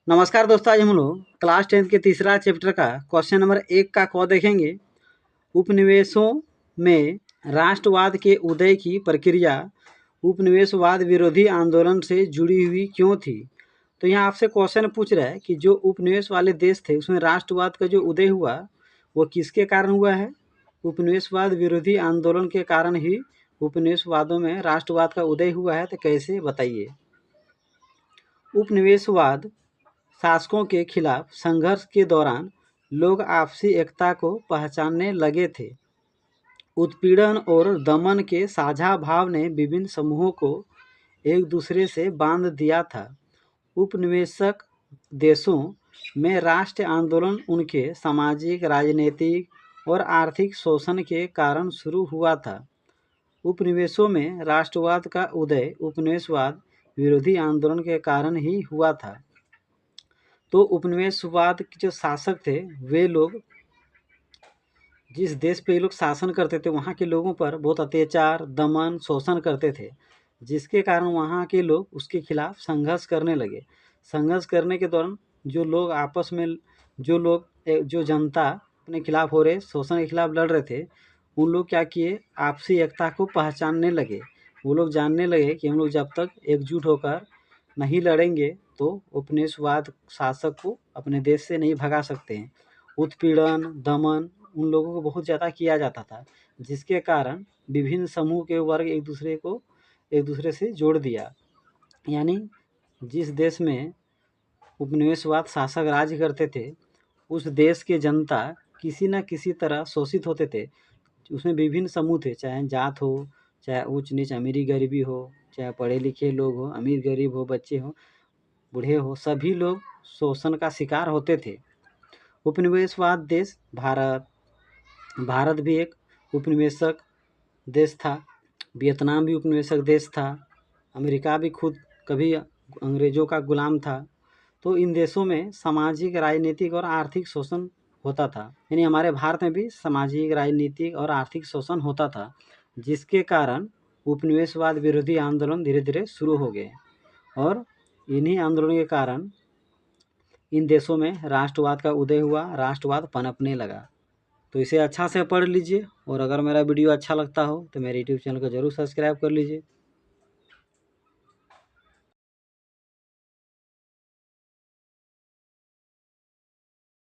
नमस्कार दोस्तों, आज हम लोग क्लास 10 के तीसरा चैप्टर का क्वेश्चन नंबर 1 का क देखेंगे। उपनिवेशों में राष्ट्रवाद के उदय की प्रक्रिया उपनिवेशवाद विरोधी आंदोलन से जुड़ी हुई क्यों थी? तो यहाँ आपसे क्वेश्चन पूछ रहा है कि जो उपनिवेश वाले देश थे उसमें राष्ट्रवाद का जो उदय हुआ वो किसके कारण हुआ है? उपनिवेशवाद विरोधी आंदोलन के कारण ही उपनिवेशवादों में राष्ट्रवाद का उदय हुआ है। तो कैसे, बताइए। उपनिवेशवाद शासकों के खिलाफ संघर्ष के दौरान लोग आपसी एकता को पहचानने लगे थे। उत्पीड़न और दमन के साझा भाव ने विभिन्न समूहों को एक दूसरे से बांध दिया था। उपनिवेशक देशों में राष्ट्रीय आंदोलन उनके सामाजिक, राजनीतिक और आर्थिक शोषण के कारण शुरू हुआ था। उपनिवेशों में राष्ट्रवाद का उदय उपनिवेशवाद विरोधी आंदोलन के कारण ही हुआ था। तो उपनिवेशवाद के जो शासक थे वे लोग जिस देश पे ये लोग शासन करते थे वहाँ के लोगों पर बहुत अत्याचार, दमन, शोषण करते थे, जिसके कारण वहाँ के लोग उसके खिलाफ संघर्ष करने लगे। संघर्ष करने के दौरान जो लोग आपस में जो जनता अपने खिलाफ हो रहे शोषण के खिलाफ लड़ रहे थे, उन लोग क्या किए, आपसी एकता को पहचानने लगे। वो लोग जानने लगे कि हम लोग जब तक एकजुट होकर नहीं लड़ेंगे तो उपनिवेशवाद शासक को अपने देश से नहीं भगा सकते हैं। उत्पीड़न, दमन उन लोगों को बहुत ज़्यादा किया जाता था, जिसके कारण विभिन्न समूह के वर्ग एक दूसरे से जोड़ दिया। यानी जिस देश में उपनिवेशवाद शासक राज्य करते थे उस देश के जनता किसी न किसी तरह शोषित होते थे। उसमें विभिन्न समूह थे, चाहे जात हो, चाहे ऊंच नीच, अमीरी गरीबी हो, चाहे पढ़े लिखे लोग हो, अमीर गरीब हो, बच्चे हो, बूढ़े हो, सभी लोग शोषण का शिकार होते थे। उपनिवेशवाद देश भारत भी एक उपनिवेशक देश था। वियतनाम भी उपनिवेशक देश था। अमेरिका भी खुद कभी अंग्रेज़ों का गुलाम था। तो इन देशों में सामाजिक, राजनीतिक और आर्थिक शोषण होता था। यानी हमारे भारत में भी सामाजिक, राजनीतिक और आर्थिक शोषण होता था, जिसके कारण उपनिवेशवाद विरोधी आंदोलन धीरे धीरे शुरू हो गए और इन्हीं आंदोलनों के कारण इन देशों में राष्ट्रवाद का उदय हुआ, राष्ट्रवाद पनपने लगा। तो इसे अच्छा से पढ़ लीजिए और अगर मेरा वीडियो अच्छा लगता हो तो मेरे यूट्यूब चैनल को ज़रूर सब्सक्राइब कर लीजिए।